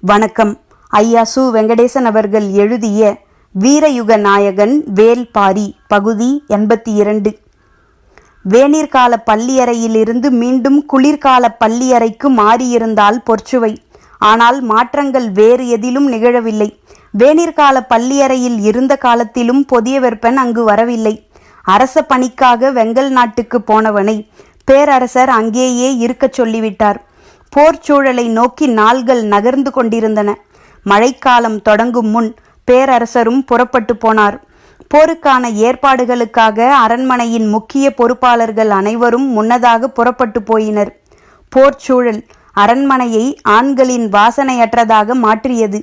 வணக்கம். ஐயா சு. வெங்கடேசன் அவர்கள் எழுதிய வீரயுக நாயகன் வேல்பாரி பகுதி 82. வேநீர்கால பள்ளியறையிலிருந்து மீண்டும் குளிர்கால பள்ளியறைக்கு மாறியிருந்தால் பொற்சுவை. ஆனால் மாற்றங்கள் வேறு எதிலும் நிகழவில்லை. வேநீர்கால பள்ளியறையில் இருந்த காலத்திலும் பொதியவெற்பன் அங்கு வரவில்லை. அரச பணிக்காக வெங்கல் நாட்டுக்கு போனவனை பேரரசர் அங்கேயே இருக்கச் சொல்லிவிட்டார். போர்ச்சூழலை நோக்கி நாள்கள் நகர்ந்து கொண்டிருந்தன. மழைக்காலம் தொடங்கும் முன் பேரரசரும் புறப்பட்டு போனார். போருக்கான ஏற்பாடுகளுக்காக அரண்மனையின் முக்கிய பொறுப்பாளர்கள் அனைவரும் முன்னதாக புறப்பட்டு போயினர். போர்ச்சூழல் அரண்மனையை ஆண்களின் வாசனையற்றதாக மாற்றியது.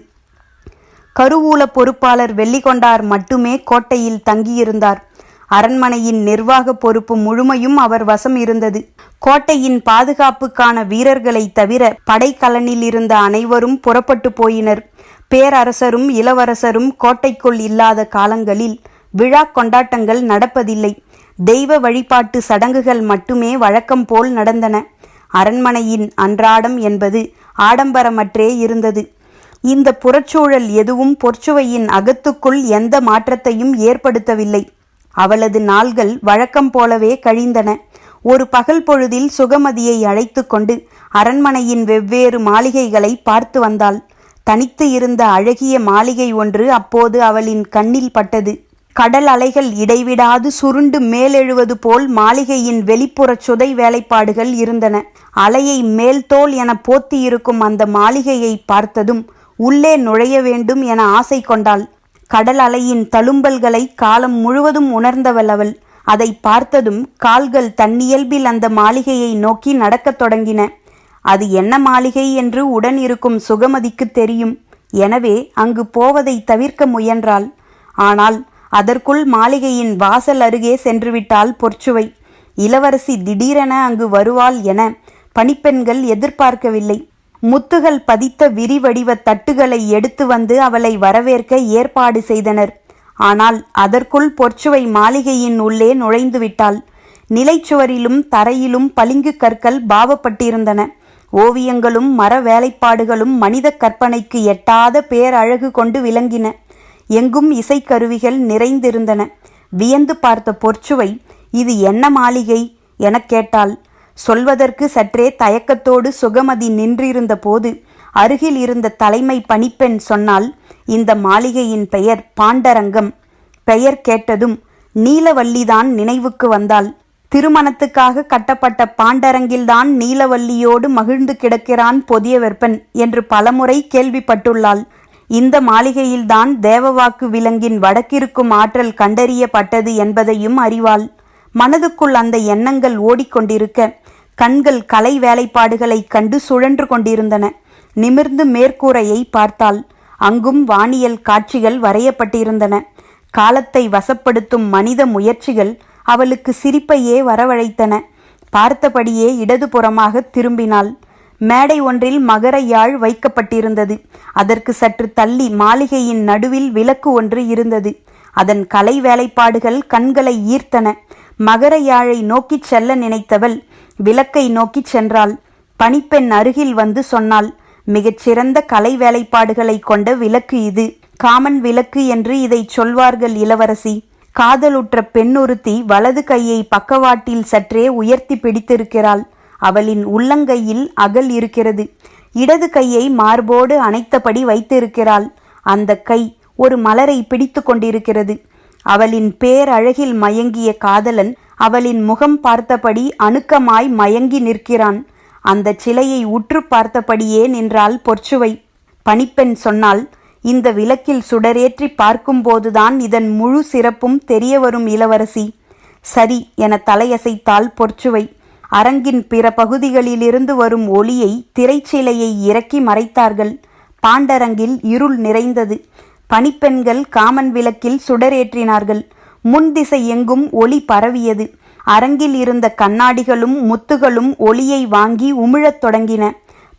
கருவூல பொறுப்பாளர் வெள்ளிகொண்டார் மட்டுமே கோட்டையில் தங்கியிருந்தார். அரண்மனையின் நிர்வாக பொறுப்பு முழுமையும் அவர் வசம் இருந்தது. கோட்டையின் பாதுகாப்புக்கான வீரர்களை தவிர படைக்கலனில் இருந்த அனைவரும் புறப்பட்டு போயினர். பேரரசரும் இளவரசரும் கோட்டைக்குள் இல்லாத காலங்களில் விழா கொண்டாட்டங்கள் நடப்பதில்லை. தெய்வ வழிபாட்டு சடங்குகள் மட்டுமே வழக்கம் போல் நடந்தன. அரண்மனையின் அன்றாடம் என்பது ஆடம்பரமற்றே இருந்தது. இந்த புறச்சூழல் எதுவும் பொற்சுவையின் அகத்துக்குள் எந்த மாற்றத்தையும் ஏற்படுத்தவில்லை. அவளது நாள்கள் வழக்கம் போலவே கழிந்தன. ஒரு பகல் பொழுதில் சுகமதியை அழைத்து கொண்டு அரண்மனையின் வெவ்வேறு மாளிகைகளை பார்த்து வந்தாள். தனித்து இருந்த அழகிய மாளிகை ஒன்று அப்போது அவளின் கண்ணில் பட்டது. கடல் அலைகள் இடைவிடாது சுருண்டு மேலெழுவது போல் மாளிகையின் வெளிப்புற சுதை வேலைப்பாடுகள் இருந்தன. அலையை மேல்தோல் என போத்தி இருக்கும் அந்த மாளிகையை பார்த்ததும் உள்ளே நுழைய வேண்டும் என ஆசை கொண்டாள். கடல் அலையின் தழும்பல்களை காலம் முழுவதும் உணர்ந்தவள் அவள். அதை பார்த்ததும் கால்கள் தன்னியல்பில் அந்த மாளிகையை நோக்கி நடக்கத் தொடங்கின. அது என்ன மாளிகை என்று உடன் இருக்கும் சுகமதிக்கு தெரியும். எனவே அங்கு போவதை தவிர்க்க முயன்றாள். ஆனால் அதற்குள் மாளிகையின் வாசல் அருகே சென்றுவிட்டாள் பொற்சுவை. இளவரசி திடீரென அங்கு வருவாள் என பணிப்பெண்கள் எதிர்பார்க்கவில்லை. முத்துகள் பதித்த விரிவடிவ தட்டுகளை எடுத்து வந்து அவளை வரவேற்க ஏற்பாடு செய்தனர். ஆனால் அதற்குள் பொற்சுவை மாளிகையின் உள்ளே நுழைந்து விட்டாள். நிலைச்சுவரிலும் தரையிலும் பளிங்கு கற்கள் பாவப்பட்டிருந்தன. ஓவியங்களும் மர வேலைப்பாடுகளும் மனித கற்பனைக்கு எட்டாத பேரழகு கொண்டு விளங்கின. எங்கும் இசைக்கருவிகள் நிறைந்திருந்தன. வியந்து பார்த்த பொற்சுவை, இது என்ன மாளிகை எனக் கேட்டாள். சொல்வதற்கு சற்றே தயக்கத்தோடு சுகமதி நின்றிருந்த போது அருகில் இருந்த தலைமை பணிப்பெண் சொன்னால், இந்த மாளிகையின் பெயர் பாண்டரங்கம். பெயர் கேட்டதும் நீலவல்லிதான் நினைவுக்கு வந்தாள். திருமணத்துக்காக கட்டப்பட்ட பாண்டரங்கில்தான் நீலவல்லியோடு மகிழ்ந்து கிடக்கிறான் பொதியவெற்பன் என்று பலமுறை கேள்விப்பட்டுள்ளாள். இந்த மாளிகையில்தான் தேவவாக்கு விலங்கின் வடக்கிருக்கும் ஆற்றல் கண்டறியப்பட்டது என்பதையும் அறிவாள். மனதுக்குள் அந்த எண்ணங்கள் ஓடிக்கொண்டிருக்க கண்கள் கலை வேலைப்பாடுகளை கண்டு சுழன்று கொண்டிருந்தன. நிமிர்ந்து மேற்கூரையை பார்த்தாள். அங்கும் வானியல் காட்சிகள் வரையப்பட்டிருந்தன. காலத்தை வசப்படுத்தும் மனித முயற்சிகள் அவளுக்கு சிரிப்பையே வரவழைத்தன. பார்த்தபடியே இடதுபுறமாக திரும்பினாள். மேடை ஒன்றில் மகர யாழ் வைக்கப்பட்டிருந்தது. அதற்கு சற்று தள்ளி மாளிகையின் நடுவில் விளக்கு ஒன்று இருந்தது. அதன் கலை வேலைப்பாடுகள் கண்களை ஈர்த்தன. மகர யாழை நோக்கிச் செல்ல நினைத்தவள் விளக்கை நோக்கிச் சென்றாள். பணிப்பெண் அருகில் வந்து சொன்னாள், மிகச்சிறந்த கலை வேலைப்பாடுகளை கொண்ட விளக்கு இது. காமன் விளக்கு என்று இதை சொல்வார்கள் இளவரசி. காதலுற்ற பெண்ணொருத்தி வலது கையை பக்கவாட்டில் சற்றே உயர்த்தி பிடித்திருக்கிறாள். அவளின் உள்ளங்கையில் அகல் இருக்கிறது. இடது கையை மார்போடு அணைத்தபடி வைத்திருக்கிறாள். அந்த கை ஒரு மலரை பிடித்து கொண்டிருக்கிறது. அவளின் பேரழகில் மயங்கிய காதலன் அவளின் முகம் பார்த்தபடி அணுக்கமாய் மயங்கி நிற்கிறான். அந்த சிலையை உற்று பார்த்தபடியே நின்றாள் பொற்சுவை. பணிப்பெண் சொன்னால், இந்த விளக்கில் சுடரேற்றி பார்க்கும்போதுதான் இதன் முழு சிறப்பும் தெரிய வரும் இளவரசி. சரி என தலையசைத்தாள் பொற்சுவை. அரங்கின் பிற பகுதிகளிலிருந்து வரும் ஒளியை திரைச்சிலையை இறக்கி மறைத்தார்கள். பாண்டரங்கில் இருள் நிறைந்தது. பணிப்பெண்கள் காமன் விளக்கில் சுடரேற்றினார்கள். முன்திசை எங்கும் ஒளி பரவியது. அரங்கில் இருந்த கண்ணாடிகளும் முத்துகளும் ஒளியை வாங்கி உமிழத் தொடங்கின.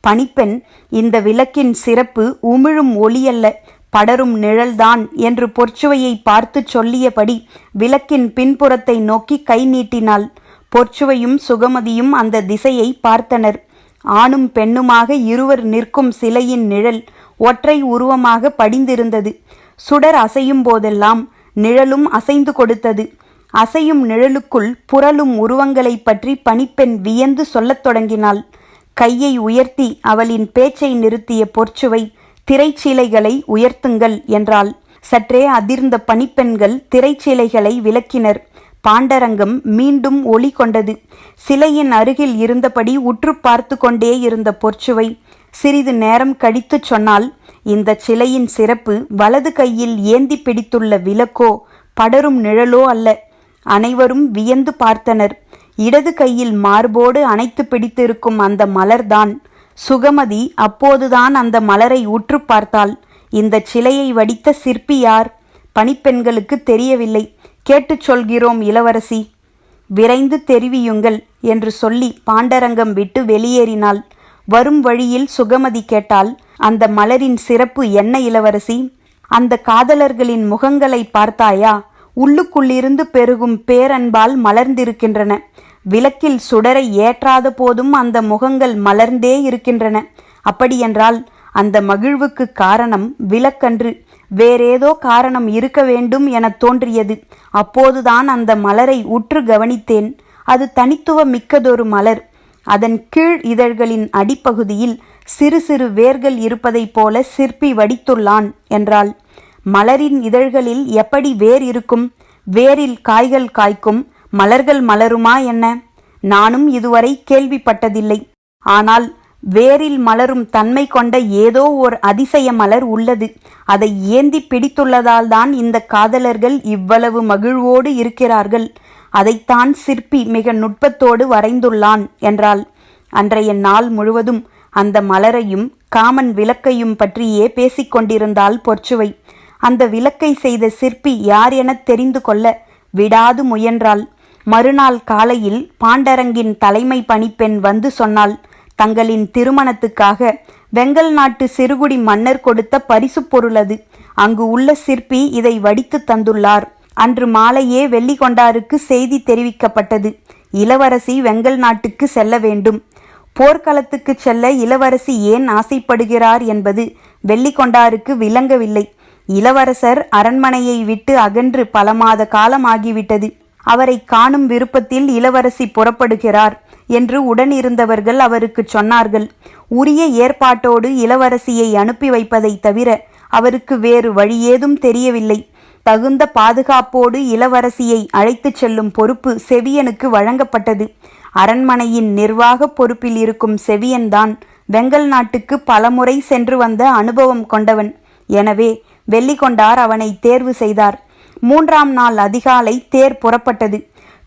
பணிப்பெண், இந்த விளக்கின் சிறப்பு உமிழும் ஒளியல்ல, படரும் நிழல்தான் என்று பொற்சுவையை பார்த்து சொல்லியபடி விளக்கின் பின்புறத்தை நோக்கி கை நீட்டினாள். பொற்சுவையும் சுகமதியும் அந்த திசையை பார்த்தனர். ஆணும் பெண்ணுமாக இருவர் நிற்கும் சிலையின் நிழல் ஒற்றை உருவமாக படிந்திருந்தது. சுடர் அசையும் போதெல்லாம் நிழலும் அசைந்து கொடுத்தது. அசையும் நிழலுக்குள் புரளும் உருவங்களைப் பற்றி பணிப்பெண் வியந்து சொல்லத் தொடங்கினாள். கையை உயர்த்தி அவளின் பேச்சை நிறுத்திய பொற்சுவை, திரைச்சீலைகளை உயர்த்துங்கள் என்றாள். சற்றே அதிர்ந்த பணிப்பெண்கள் திரைச்சீலைகளை விலக்கினர். பாண்டரங்கம் மீண்டும் ஒளி கொண்டது. சிலையின் அருகில் இருந்தபடி உற்று பார்த்து கொண்டே இருந்த பொற்சுவை சிறிது நேரம் கழித்து சொன்னால், இந்த சிலையின் சிறப்பு வலது கையில் ஏந்தி பிடித்துள்ள விளக்கோ படரும் நிழலோ அல்ல. அனைவரும் வியந்து பார்த்தனர். இடது கையில் மார்போடு அணைத்து பிடித்திருக்கும் அந்த மலர்தான். சுகமதி அப்போதுதான் அந்த மலரை உற்று பார்த்தாள். இந்த சிலையை வடித்த சிற்பி யார்? பணிப்பெண்களுக்கு தெரியவில்லை. கேட்டுச் சொல்கிறோம் இளவரசி, விரைந்து தெரிவியுங்கள் என்று சொல்லி பாண்டரங்கம் விட்டு வெளியேறினாள். வரும் வழியில் சுகமதி கேட்டாள், அந்த மலரின் சிறப்பு என்ன இளவரசி? அந்த காதலர்களின் முகங்களை பார்த்தாயா? உள்ளுக்குள்ளிருந்து பெருகும் பேரன்பால் மலர்ந்திருக்கின்றன. விளக்கில் சுடரை ஏற்றாத போதும் அந்த முகங்கள் மலர்ந்தே இருக்கின்றன. அப்படியென்றால் அந்த மகிழ்வுக்கு காரணம் விளக்கன்று, வேறேதோ காரணம் இருக்க வேண்டும் என தோன்றியது. அப்போதுதான் அந்த மலரை உற்று கவனித்தேன். அது தனித்துவ மிக்கதொரு மலர். அதன் கீழ் இதழ்களின் அடிப்பகுதியில் சிறு சிறு வேர்கள் இருப்பதைப் போல சிற்பி வடித்துள்ளான் என்றாள். மலரின் இதழ்களில் எப்படி வேர் இருக்கும்? வேரில் காய்கள் காய்க்கும், மலர்கள் மலருமா என்ன? நானும் இதுவரை கேள்விப்பட்டதில்லை. ஆனால் வேரில் மலரும் தன்மை கொண்ட ஏதோ ஓர் அதிசய மலர் உள்ளது. அதை ஏந்தி பிடித்துள்ளதால் தான் இந்த காதலர்கள் இவ்வளவு மகிழ்வோடு இருக்கிறார்கள். அதைத்தான் சிற்பி மிக நுட்பத்தோடு வரைந்துள்ளான் என்றாள். அன்றைய நாள் முழுவதும் அந்த மலரையும் காமன் விளக்கையும் பற்றியே பேசிக்கொண்டிருந்தாள் பொற்சுவை. அந்த விளக்கை செய்த சிற்பி யார் என தெரிந்து கொள்ள விடாது முயன்றாள். மறுநாள் காலையில் பாண்டரங்கின் தலைமை பணிப்பெண் வந்து சொன்னாள், தங்களின் திருமணத்துக்காக வெங்கல் நாட்டு சிறுகுடி மன்னர் கொடுத்த பரிசு பொருள் அது. அங்கு உள்ள சிற்பி இதை வடித்து தந்துள்ளார். அன்று மாலையே வெள்ளிகொண்டாருக்கு செய்தி தெரிவிக்கப்பட்டது. இளவரசி வெங்கல் நாட்டுக்கு செல்ல வேண்டும். போர்க்களத்துக்கு செல்ல இளவரசி ஏன் ஆசைப்படுகிறார் என்பது வெள்ளிகொண்டாருக்கு விளங்கவில்லை. இளவரசர் அரண்மனையை விட்டு அகன்று பல மாத காலமாகிவிட்டது. அவரை காணும் விருப்பத்தில் இளவரசி புறப்படுகிறார் என்று உடனிருந்தவர்கள் அவருக்கு சொன்னார்கள். உரிய ஏற்பாட்டோடு இளவரசியை அனுப்பி வைப்பதை தவிர அவருக்கு வேறு வழியேதும் தெரியவில்லை. தகுந்த பாதுகாப்போடு இளவரசியை அழைத்துச் செல்லும் பொறுப்பு செவியனுக்கு வழங்கப்பட்டது. அரண்மனையின் நிர்வாக பொறுப்பில் இருக்கும் செவியன்தான் வெங்கல் நாட்டுக்கு பலமுறை சென்று வந்த அனுபவம் கொண்டவன். எனவே வெள்ளிகொண்டார் அவனை தேர்வு செய்தார். 3ஆம் நாள் அதிகாலை தேர் புறப்பட்டது.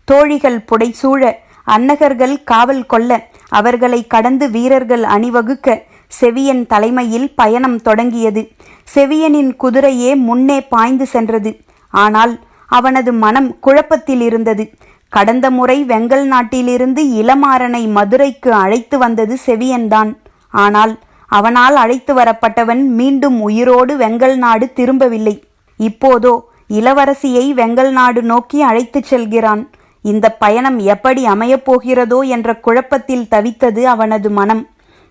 தோழிகள் புடைசூழ, அன்னகர்கள் காவல் கொள்ள, அவர்களை கடந்து வீரர்கள் அணிவகுக்க செவியன் தலைமையில் பயணம் தொடங்கியது. செவியனின் குதிரையே முன்னே பாய்ந்து சென்றது. ஆனால் அவனது மனம் குழப்பத்தில் இருந்தது. கடந்த முறை வெங்கல் நாட்டிலிருந்து இளமாறனை மதுரைக்கு அழைத்து வந்தது செவியன்தான். ஆனால் அவனால் அழைத்து வரப்பட்டவன் மீண்டும் உயிரோடு வெங்கல் நாடு திரும்பவில்லை. இப்போதோ இளவரசியை வெங்கல் நாடு நோக்கி அழைத்துச் செல்கிறான். இந்த பயணம் எப்படி அமையப்போகிறதோ என்ற குழப்பத்தில் தவித்தது அவனது மனம்.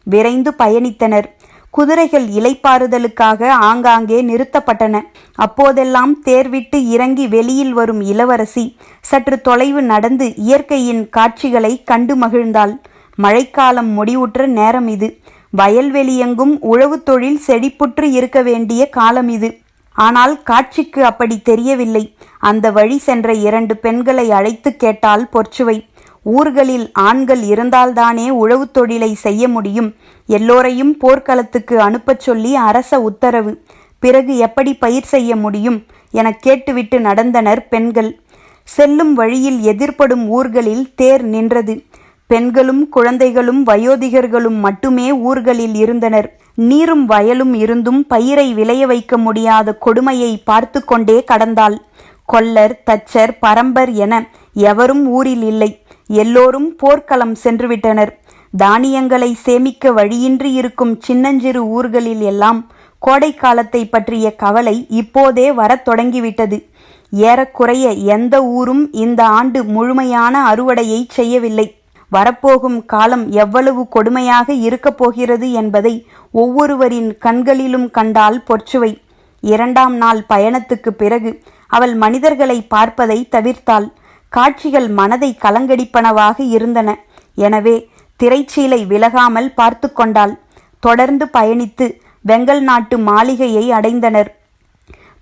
விரைந்து பயணித்தனர். குதிரைகள் இளைப்பாறுதலுக்காக ஆங்காங்கே நிறுத்தப்பட்டன. அப்போதெல்லாம் தேர்விட்டு இறங்கி வெளியில் வரும் இளவரசி சற்று தொலைவு நடந்து இயற்கையின் காட்சிகளை கண்டு மகிழ்ந்தாள். மழைக்காலம் முடிவுற்ற நேரம் இது. வயல்வெளியெங்கும் உழவு தொழில் செழிப்புற்று இருக்க வேண்டிய காலம் இது. ஆனால் காட்சிக்கு அப்படி தெரியவில்லை. அந்த வழி சென்ற 2 பெண்களை அழைத்து கேட்டாள் பொற்சுவை. ஊர்களில் ஆண்கள் இருந்தால்தானே உழவு தொழிலை செய்ய முடியும். எல்லோரையும் போர்க்களத்துக்கு அனுப்பச் சொல்லி அரச உத்தரவு. பிறகு எப்படி பயிர் செய்ய முடியும் என கேட்டுவிட்டு நடந்தனர் பெண்கள். செல்லும் வழியில் எதிர்ப்படும் ஊர்களில் தேர் நின்றது. பெண்களும் குழந்தைகளும் வயோதிகர்களும் மட்டுமே ஊர்களில் இருந்தனர். நீரும் வயலும் இருந்தும் பயிரை விளைய வைக்க முடியாத கொடுமையை பார்த்து கொண்டே கடந்தாள். கொல்லர், தச்சர், பரம்பர் என எவரும் ஊரில் இல்லை. எல்லோரும் போர்க்களம் சென்றுவிட்டனர். தானியங்களை சேமிக்க வழியின்றி இருக்கும் சின்னஞ்சிறு ஊர்களில் எல்லாம் கோடை காலத்தை பற்றிய கவலை இப்போதே வரத் தொடங்கிவிட்டது. ஏறக்குறைய எந்த ஊரும் இந்த ஆண்டு முழுமையான அறுவடையை செய்யவில்லை. வரப்போகும் காலம் எவ்வளவு கொடுமையாக இருக்கப் போகிறது என்பதை ஒவ்வொருவரின் கண்களிலும் கண்டாள் பொற்சுவை. 2ஆம் நாள் பயணத்துக்கு பிறகு அவள் மனிதர்களை பார்ப்பதை தவிர்த்தாள். காட்சிகள் மனதை கலங்கடிப்பனவாக இருந்தன. எனவே திரைச்சீலை விலகாமல் பார்த்து கொண்டாள். தொடர்ந்து பயணித்து வெங்கல் நாட்டு மாளிகையை அடைந்தனர்.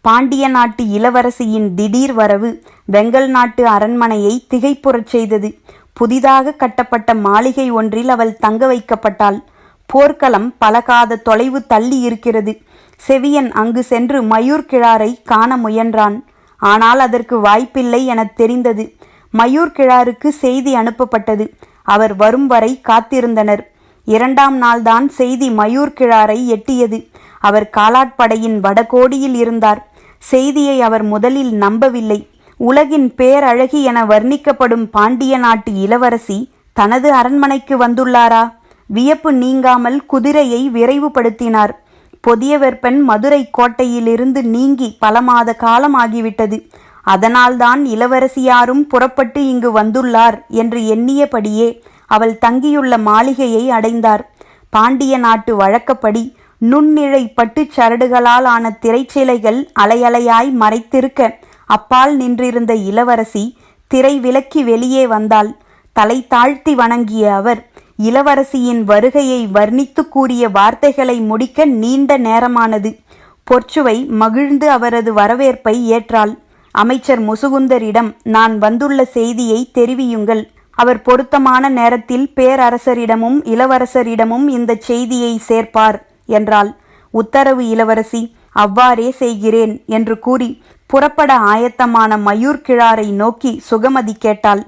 பாண்டிய நாட்டு இளவரசியின் திடீர் வரவு வெங்கல் நாட்டு அரண்மனையை திகைப்புறச் செய்தது. புதிதாக கட்டப்பட்ட மாளிகை ஒன்றில் அவள் தங்க வைக்கப்பட்டாள். போர்க்களம் பலகாத தொலைவு தள்ளி இருக்கிறது. செவியன் அங்கு சென்று மயூர் கிழாரை காண முயன்றான். ஆனால் அதற்கு வாய்ப்பில்லை எனத் தெரிந்தது. மயூர் கிழாருக்கு செய்தி அனுப்பப்பட்டது. அவர் வரும் வரை காத்திருந்தனர். 2ஆம் நாள்தான் செய்தி மயூர் கிழாரை எட்டியது. அவர் காலாட்படையின் வடகோடியில் இருந்தார். செய்தியை அவர் முதலில் நம்பவில்லை. உலகின் பேரழகி என வர்ணிக்கப்படும் பாண்டிய நாட்டு இளவரசி தனது அரண்மனைக்கு வந்துள்ளாரா? வியப்பு நீங்காமல் குதிரையை விரைவுபடுத்தினார். பொதியவெற்பன் மதுரை கோட்டையிலிருந்து நீங்கி பல மாத காலமாகிவிட்டது. அதனால்தான் இளவரசியாரும் புறப்பட்டு இங்கு வந்துள்ளார் என்று எண்ணியபடியே அவள் தங்கியுள்ள மாளிகையை அடைந்தார். பாண்டிய நாட்டு வழக்கப்படி நுண்ணிழை பட்டுச் சரடுகளால் ஆன திரைச்சீலைகள் அலையலையாய் மறைத்திருக்க அப்பால் நின்றிருந்த இளவரசி திரை விலக்கி வெளியே வந்தாள். தலை தாழ்த்தி வணங்கிய அவர் இளவரசியின் வருகையை வர்ணித்து கூறிய வார்த்தைகளை முடிக்க நீண்ட நேரமானது. பொற்சுவை மகிழ்ந்து அவரது வரவேற்பை ஏற்றாள். அமைச்சர் முசுகுந்தரிடம் நான் வந்துள்ள செய்தியை தெரிவியுங்கள். அவர் பொருத்தமான நேரத்தில் பேரரசரிடமும் இளவரசரிடமும் இந்த செய்தியை சேர்ப்பார் என்றாள். உத்தரவு இளவரசி, அவ்வாறே செய்கிறேன் என்று கூறி புறப்பட ஆயத்தமான மயூர் கிழாரை நோக்கி சுகமதி கேட்டாள்.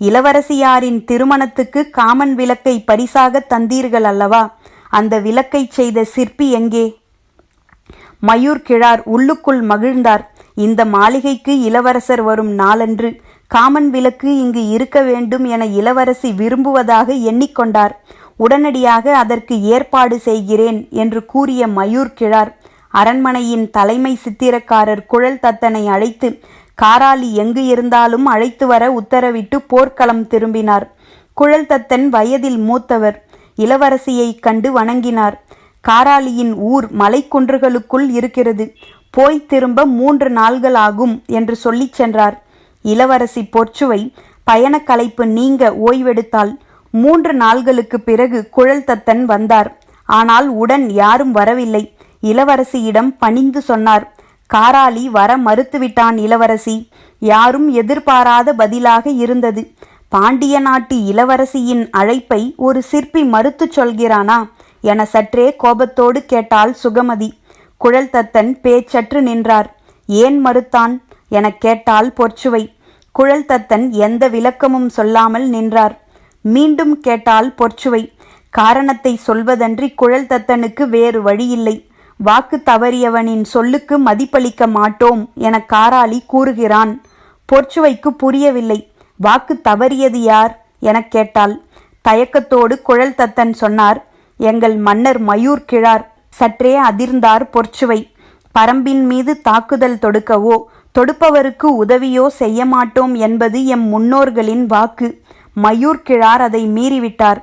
இளவரசியாரின் திருமணத்துக்கு காமன் விளக்கை பரிசாக தந்தீர்கள் அல்லவா? அந்த விளக்கை செய்த சிற்பி எங்கே? மயூர் கிழார் உள்ளுக்குள் மகிழ்ந்தார். இந்த மாளிகைக்கு இளவரசர் வரும் நாளன்று காமன் விளக்கு இங்கு இருக்க வேண்டும் என இளவரசி விரும்புவதாக எண்ணிக்கொண்டார். உடனடியாக அதற்கு ஏற்பாடு செய்கிறேன் என்று கூறிய மயூர் கிழார் அரண்மனையின் தலைமை சித்திரக்காரர் குழல் தத்தனை அழைத்து காராளி எங்கு இருந்தாலும் அழைத்து வர உத்தரவிட்டு போர்க்களம் திரும்பினார். குழல் தத்தன் வயதில் மூத்தவர். இளவரசியை கண்டு வணங்கினார். காராளியின் ஊர் மலைக்குன்றுகளுக்குள் இருக்கிறது. போய் திரும்ப 3 நாள்கள் ஆகும் என்று சொல்லிச் சென்றார். இளவரசி பொற்சுவை பயண களைப்பு நீங்க ஓய்வெடுத்தாள். 3 நாள்களுக்கு பிறகு குழல் தத்தன் வந்தார். ஆனால் உடன் யாரும் வரவில்லை. இளவரசியிடம் பணிந்து சொன்னார். காராளி வர மறுத்துவிட்டான் இளவரசி. யாரும் எதிர்பாராத பதிலாக இருந்தது. பாண்டிய நாட்டு இளவரசியின் அழைப்பை ஒரு சிற்பி மறுத்து சொல்கிறானா என சற்றே கோபத்தோடு கேட்டாள் சுகமதி. குழல் தத்தன் பேச்சற்று நின்றார். ஏன் மறுத்தான் எனக் கேட்டாள் பொற்சுவை. குழல் தத்தன் எந்த விளக்கமும் சொல்லாமல் நின்றார். மீண்டும் கேட்டாள் பொற்சுவை. காரணத்தை சொல்வதன்றி குழல் தத்தனுக்கு வேறு வழியில்லை. வாக்கு தவறியவனின் சொல்லுக்கு மதிப்பளிக்க மாட்டோம் என காராளி கூறுகிறான். பொற்சுவைக்கு புரியவில்லை. வாக்கு தவறியது யார் எனக் கேட்டாள். தயக்கத்தோடு குழல் தத்தன் சொன்னார், எங்கள் மன்னர் மயூர் கிழார். சற்றே அதிர்ந்தார் பொற்சுவை. பரம்பின் மீது தாக்குதல் தொடுக்கவோ தொடுப்பவருக்கு உதவியோ செய்ய மாட்டோம் என்பது எம் முன்னோர்களின் வாக்கு. மயூர் கிழார் அதை மீறிவிட்டார்.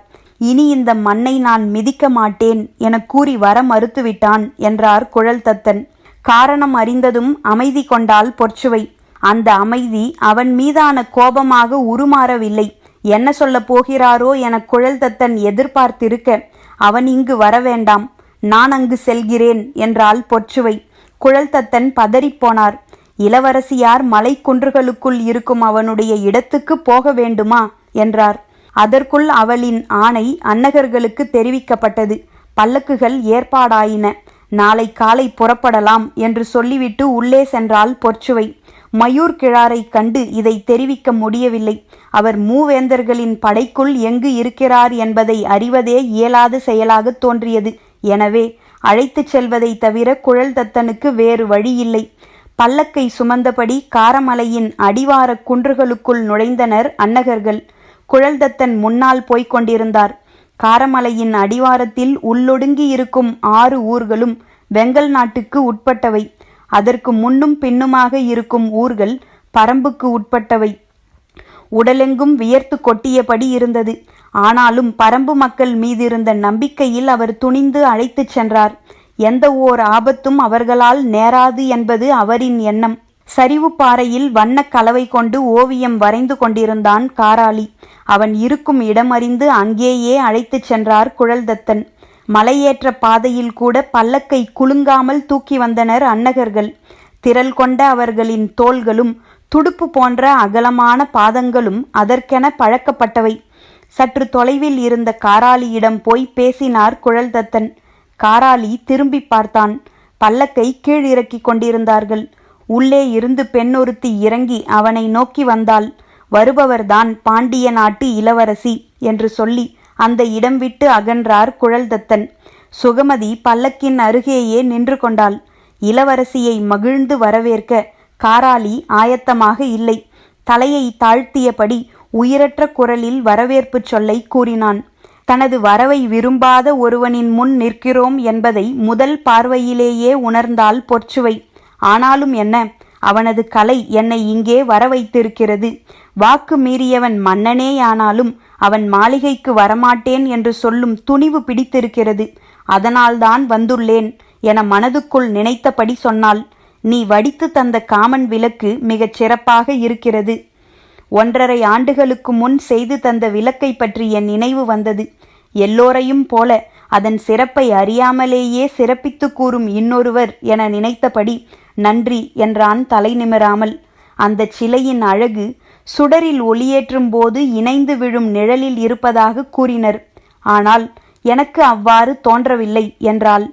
இனி இந்த மண்ணை நான் மிதிக்க மாட்டேன் என கூறி வர மறுத்துவிட்டான் என்றார் குழல் தத்தன். காரணம் அறிந்ததும் அமைதி கொண்டாள் பொற்சுவை. அந்த அமைதி அவன் மீதான கோபமாக உருமாறவில்லை. என்ன சொல்ல போகிறாரோ என குழல் தத்தன் எதிர்பார்த்திருக்க, அவன் இங்கு வரவேண்டாம், நான் அங்கு செல்கிறேன் என்றாள் பொற்சுவை. குழல் தத்தன் பதறிப்போனார். இளவரசியார் மலை குன்றுகளுக்குள் இருக்கும் அவனுடைய இடத்துக்கு போக வேண்டுமா என்றார். அதற்குள் அவளின் ஆணை அன்னகர்களுக்கு தெரிவிக்கப்பட்டது. பல்லக்குகள் ஏற்பாடாயின. நாளை காலை புறப்படலாம் என்று சொல்லிவிட்டு உள்ளே சென்றாள் பொற்சுவை. மயூர் கிழாரை கண்டு இதை தெரிவிக்க முடியவில்லை. அவர் மூவேந்தர்களின் படைக்குள் எங்கு இருக்கிறார் என்பதை அறிவதே இயலாத செயலாக தோன்றியது. எனவே அழைத்துச் செல்வதை தவிர குழல் தத்தனுக்கு வேறு வழியில்லை. பல்லக்கை சுமந்தபடி காரமலையின் அடிவார குன்றுகளுக்குள் நுழைந்தனர் அன்னகர்கள். குழல் தத்தன் முன்னால் போய்க் கொண்டிருந்தார். காரமலையின் அடிவாரத்தில் உள்ளொடுங்கி இருக்கும் 6 ஊர்களும் வெங்கல் நாட்டுக்கு உட்பட்டவை. அதற்கு முன்னும் பின்னுமாக இருக்கும் ஊர்கள் பரம்புக்கு உட்பட்டவை. உடலெங்கும் வியர்த்து கொட்டியபடி இருந்தது. ஆனாலும் பரம்பு மக்கள் மீதிருந்த நம்பிக்கையில் அவர் துணிந்து அழைத்துச் சென்றார். எந்த ஓர் ஆபத்தும் அவர்களால் நேராது என்பது அவரின் எண்ணம். சரிவு பாறையில் வண்ண கலவை கொண்டு ஓவியம் வரைந்து கொண்டிருந்தான் காராளி. அவன் இருக்கும் இடமறிந்து அங்கேயே அழைத்துச் சென்றார் குழல்தத்தன். மலையேற்ற பாதையில் கூட பல்லக்கை குலுங்காமல் தூக்கி வந்தனர் அன்னகர்கள். திரள் கொண்ட அவர்களின் தோள்களும் துடுப்பு போன்ற அகலமான பாதங்களும் அதற்கென பழக்கப்பட்டவை. சற்று தொலைவில் இருந்த காராளியிடம் போய் பேசினார் குழல்தத்தன். காராளி திரும்பி பார்த்தான். பல்லக்கை கீழ் இறக்கி கொண்டிருந்தார்கள். உள்ளே இருந்து பெண்ணொருத்தி இறங்கி அவனை நோக்கி வந்தாள். வருபவர்தான் பாண்டிய நாட்டு இளவரசி என்று சொல்லி அந்த இடம் விட்டு அகன்றார் குழல்தத்தன். சுகமதி பல்லக்கின் அருகேயே நின்று கொண்டாள். இளவரசியை மகிழ்ந்து வரவேற்க காராளி ஆயத்தமாக இல்லை. தலையை தாழ்த்தியபடி உயிரற்ற குரலில் வரவேற்பு சொல்லை கூறினான். தனது வரவை விரும்பாத ஒருவனின் முன் நிற்கிறோம் என்பதை முதல் பார்வையிலேயே உணர்ந்தாள் பொற்சுவை. ஆனாலும் என்ன, அவனது கலை என்னை இங்கே வர வைத்திருக்கிறது. வாக்கு மீறியவன் மன்னனேயானாலும் அவன் மாளிகைக்கு வரமாட்டேன் என்று சொல்லும் துணிவு பிடித்திருக்கிறது. அதனால்தான் வந்துள்ளேன் என மனதுக்குள் நினைத்தபடி சொன்னாள். நீ வடித்து தந்த காமன் விளக்கு மிகச் சிறப்பாக இருக்கிறது. 1.5 ஆண்டுகளுக்கு முன் செய்து தந்த விளக்கை பற்றி என் நினைவு வந்தது. எல்லோரையும் போல அதன் சிறப்பை அறியாமலேயே சிறப்பித்து கூறும் இன்னொருவர் என நினைத்தபடி நன்றி என்றான் தலை நிமிராமல். அந்த சிலையின் அழகு சுடரில் ஒளியேற்றும் போது இணைந்து விழும் நிழலில் இருப்பதாக கூறினர். ஆனால் எனக்கு அவ்வாறு தோன்றவில்லை என்றாள்.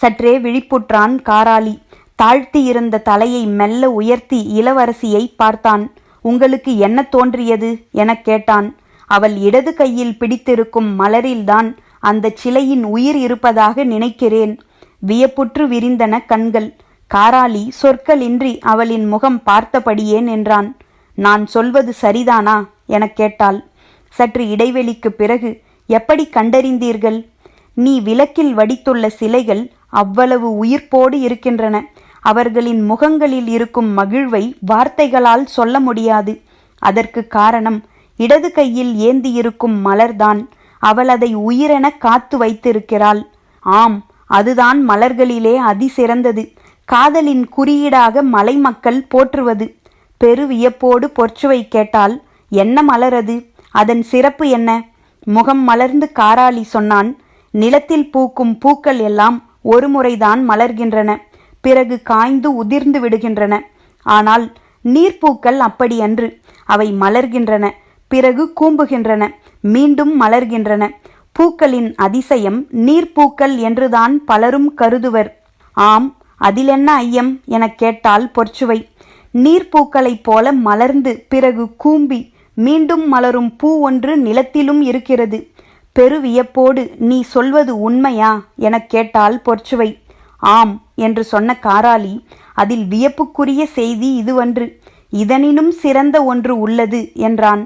சற்றே விழிப்புற்றான் காராளி. தாழ்த்தி இருந்த தலையை மெல்ல உயர்த்தி இளவரசியை பார்த்தான். உங்களுக்கு என்ன தோன்றியது எனக் கேட்டான். அவள் இடது கையில் பிடித்திருக்கும் மலரில்தான் அந்த சிலையின் உயிர் இருப்பதாக நினைக்கிறேன். வியப்புற்று விரிந்தன கண்கள். காராளி சொற்களின்றி அவளின் முகம் பார்த்தபடியே நின்றான். நான் சொல்வது சரிதானா எனக் கேட்டாள். சற்று இடைவெளிக்கு பிறகு, எப்படி கண்டறிந்தீர்கள்? நீ விளக்கில் வடித்துள்ள சிலைகள் அவ்வளவு உயிர்ப்போடு இருக்கின்றன. அவர்களின் முகங்களில் இருக்கும் மகிழ்வை வார்த்தைகளால் சொல்ல முடியாது. அதற்கு காரணம் இடது கையில் ஏந்தியிருக்கும் மலர்தான். அவள் அதை உயிரென காத்து வைத்திருக்கிறாள். ஆம், அதுதான் மலர்களிலே அதிசிறந்தது. காதலின் குறியீடாக மலை மக்கள் போற்றுவது. பெரு வியப்போடு பொற்சுவை கேட்டால், என்ன மலரது? அதன் சிறப்பு என்ன? முகம் மலர்ந்து காராளி சொன்னான். நிலத்தில் பூக்கும் பூக்கள் எல்லாம் ஒரு முறைதான் மலர்கின்றன. பிறகு காய்ந்து உதிர்ந்து விடுகின்றன. ஆனால் நீர்ப்பூக்கள் அப்படியன்று. அவை மலர்கின்றன, பிறகு கூம்புகின்றன, மீண்டும் மலர்கின்றன. பூக்களின் அதிசயம் நீர்ப்பூக்கள் என்றுதான் பலரும் கருதுவர். ஆம், அதிலென்ன ஐயம் எனக் கேட்டாள் பொற்சுவை. நீர்ப்பூக்களைப் போல மலர்ந்து பிறகு கூம்பி மீண்டும் மலரும் பூ ஒன்று நிலத்திலும் இருக்கிறது. பெருவியப்போடு, நீ சொல்வது உண்மையா எனக் கேட்டாள் பொற்சுவை. ஆம் என்று சொன்ன காராளி, அதில் வியப்புக்குரிய செய்தி இதுவன்று, இதனினும் சிறந்த ஒன்று உள்ளது என்றான்.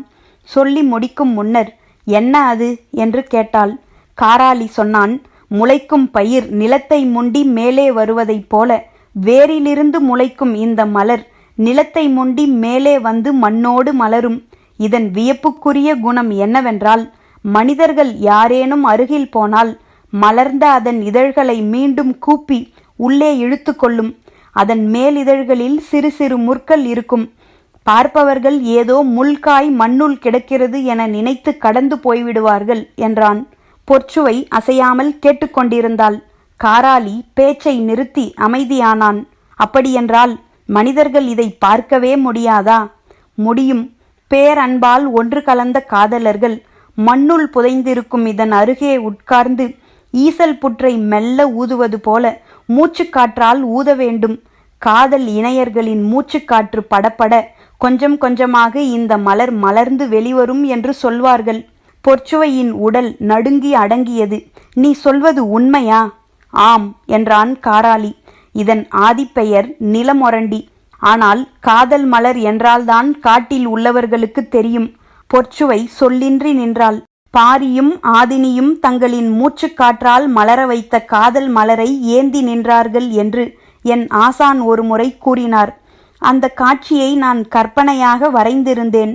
சொல்லி முடிக்கும் முன்னர், என்ன அது என்று கேட்டாள். காராளி சொன்னான். முளைக்கும் பயிர் நிலத்தை முண்டி மேலே வருவதைப் போல வேரிலிருந்து முளைக்கும் இந்த மலர் நிலத்தை முண்டி மேலே வந்து மண்ணோடு மலரும். இதன் வியப்புக்குரிய குணம் என்னவென்றால், மனிதர்கள் யாரேனும் அருகில் போனால் மலர்ந்த அதன் இதழ்களை மீண்டும் கூப்பி உள்ளே இழுத்து கொள்ளும். அதன் மேலிதழ்களில் சிறு சிறு முற்கள் இருக்கும். பார்ப்பவர்கள் ஏதோ முள்காய் மண்ணுள் கிடக்கிறது என நினைத்து கடந்து போய்விடுவார்கள் என்றான். பொற்சுவை அசையாமல் கேட்டுக்கொண்டிருந்தாள். காராளி பேச்சை நிறுத்தி அமைதியானான். அப்படியென்றால் மனிதர்கள் இதை பார்க்கவே முடியாதா? முடியும். பேரன்பால் ஒன்று கலந்த காதலர்கள் மண்ணுள் புதைந்திருக்கும் இதன் அருகே உட்கார்ந்து ஈசல் புற்றை மெல்ல ஊதுவது போல மூச்சுக்காற்றால் ஊத வேண்டும். காதல் இணையர்களின் மூச்சுக்காற்று படப்பட கொஞ்சம் கொஞ்சமாக இந்த மலர் மலர்ந்து வெளிவரும் என்று சொல்வார்கள். பொற்சுவையின் உடல் நடுங்கி அடங்கியது. நீ சொல்வது உண்மையா? ஆம் என்றான் காராளி. இதன் ஆதிப்பெயர் நிலமொரண்டி. ஆனால் காதல் மலர் என்றால்தான் காட்டில் உள்ளவர்களுக்கு தெரியும். பொற்சுவை சொல்லின்றி நின்றாள். பாரியும் ஆதினியும் தங்களின் மூச்சுக்காற்றால் மலர வைத்த காதல் மலரை ஏந்தி நின்றார்கள் என்று என் ஆசான் ஒரு முறை கூறினார். அந்த காட்சியை நான் கற்பனையாக வரைந்திருந்தேன்.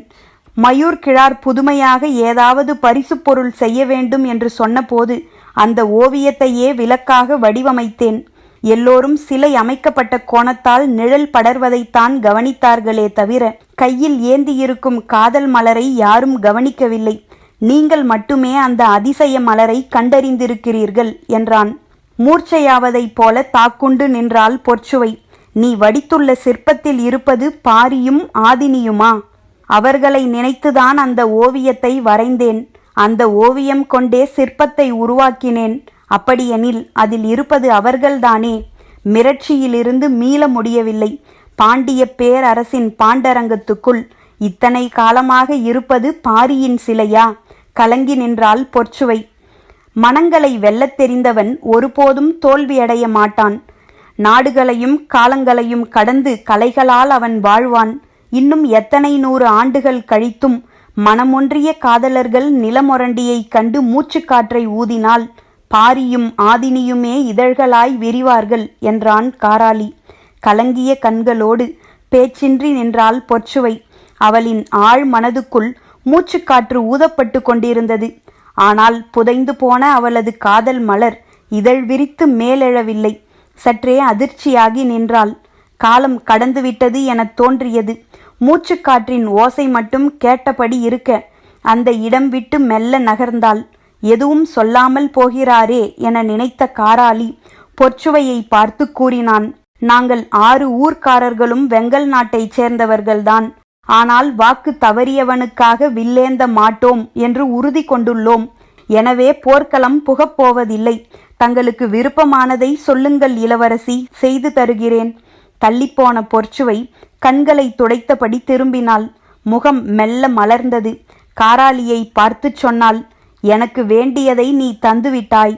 மயூர் கிழார் புதுமையாக ஏதாவது பரிசுப் பொருள் செய்ய வேண்டும் என்று சொன்னபோது அந்த ஓவியத்தையே விளக்காக வடிவமைத்தேன். எல்லோரும் சிலை அமைக்கப்பட்ட கோணத்தால் நிழல் படர்வதைத்தான் கவனித்தார்களே தவிர கையில் ஏந்தியிருக்கும் காதல் மலரை யாரும் கவனிக்கவில்லை. நீங்கள் மட்டுமே அந்த அதிசய மலரை கண்டறிந்திருக்கிறீர்கள் என்றான். மூர்ச்சையாவதைப் போல தாக்குண்டு நின்றாள் பொற்சுவை. நீ வடித்துள்ள சிற்பத்தில் இருப்பது பாரியும் ஆதினியுமா? அவர்களை நினைத்துதான் அந்த ஓவியத்தை வரைந்தேன். அந்த ஓவியம் கொண்டே சிற்பத்தை உருவாக்கினேன். அப்படியெனில் அதில் இருப்பது அவர்கள்தானே? மிரட்சியிலிருந்து மீள முடியவில்லை. பாண்டிய பேரரசின் பாண்டரங்கத்துக்குள் இத்தனை காலமாக இருப்பது பாரியின் சிலையா? கலங்கி நின்றாள் பொற்சுவை. மனங்களை வெல்லத் தெரிந்தவன் ஒருபோதும் தோல்வியடைய மாட்டான். நாடுகளையும் காலங்களையும் கடந்து கலைகளால் அவன் வாழ்வான். இன்னும் எத்தனை 100 ஆண்டுகள் கழித்தும் மனமொன்றிய காதலர்கள் நிலமொரண்டியைக் கண்டு மூச்சுக்காற்றை ஊதினால் பாரியும் ஆதினியுமே இதழ்களாய் விரிவார்கள் என்றான் காராளி. கலங்கிய கண்களோடு பேச்சின்றி நின்றாள் பொற்சுவை. அவளின் ஆழ் மனதுக்குள் மூச்சுக்காற்று ஊதப்பட்டு கொண்டிருந்தது. ஆனால் புதைந்து போன அவளது காதல் மலர் இதழ் விரித்து மேலெழவில்லை. சற்றே அதிர்ச்சியாகி நின்றாள். காலம் கடந்துவிட்டது எனத் தோன்றியது. மூச்சுக்காற்றின் ஓசை மட்டும் கேட்டபடி இருக்க அந்த இடம் விட்டு மெல்ல நகர்ந்தாள். எதுவும் சொல்லாமல் போகிறாரே என நினைத்த காராளி பொற்சுவையை பார்த்து கூறினான். நாங்கள் 6 ஊர்க்காரர்களும் வெங்கல் நாட்டைச் சேர்ந்தவர்கள்தான். ஆனால் வாக்கு தவறியவனுக்காக வில்லேந்த மாட்டோம் என்று உறுதி கொண்டுள்ளோம். எனவே போர்க்களம் புகப்போவதில்லை. தங்களுக்கு விருப்பமானதை சொல்லுங்கள் இளவரசி, செய்து தருகிறேன். தள்ளிப்போன பொற்சுவை கண்களை துடைத்தபடி திரும்பினாள். முகம் மெல்ல மலர்ந்தது. காராளியை பார்த்து சொன்னாள், எனக்கு வேண்டியதை நீ தந்துவிட்டாய்.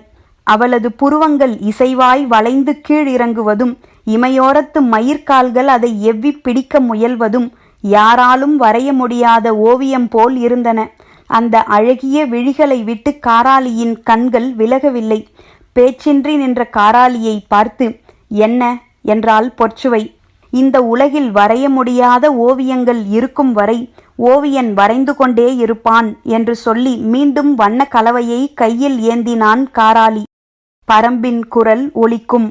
அவளது புருவங்கள் இசைவாய் வளைந்து கீழிறங்குவதும் இமையோரத்து மயிர்கால்கள் அதை எவ்வி பிடிக்க முயல்வதும் யாராலும் வரைய முடியாத ஓவியம் போல் இருந்தன. அந்த அழகிய விழிகளை விட்டு காராளியின் கண்கள் விலகவில்லை. பேச்சின்றி நின்ற காராளியை பார்த்து என்ன என்றாள் பொற்சுவை. இந்த உலகில் வரைய முடியாத ஓவியங்கள் இருக்கும் வரை ஓவியன் வரைந்து கொண்டே இருப்பான் என்று சொல்லி மீண்டும் வண்ண கலவையை கையில் ஏந்தினான் காராளி. பரம்பின் குரல் ஒலிக்கும்.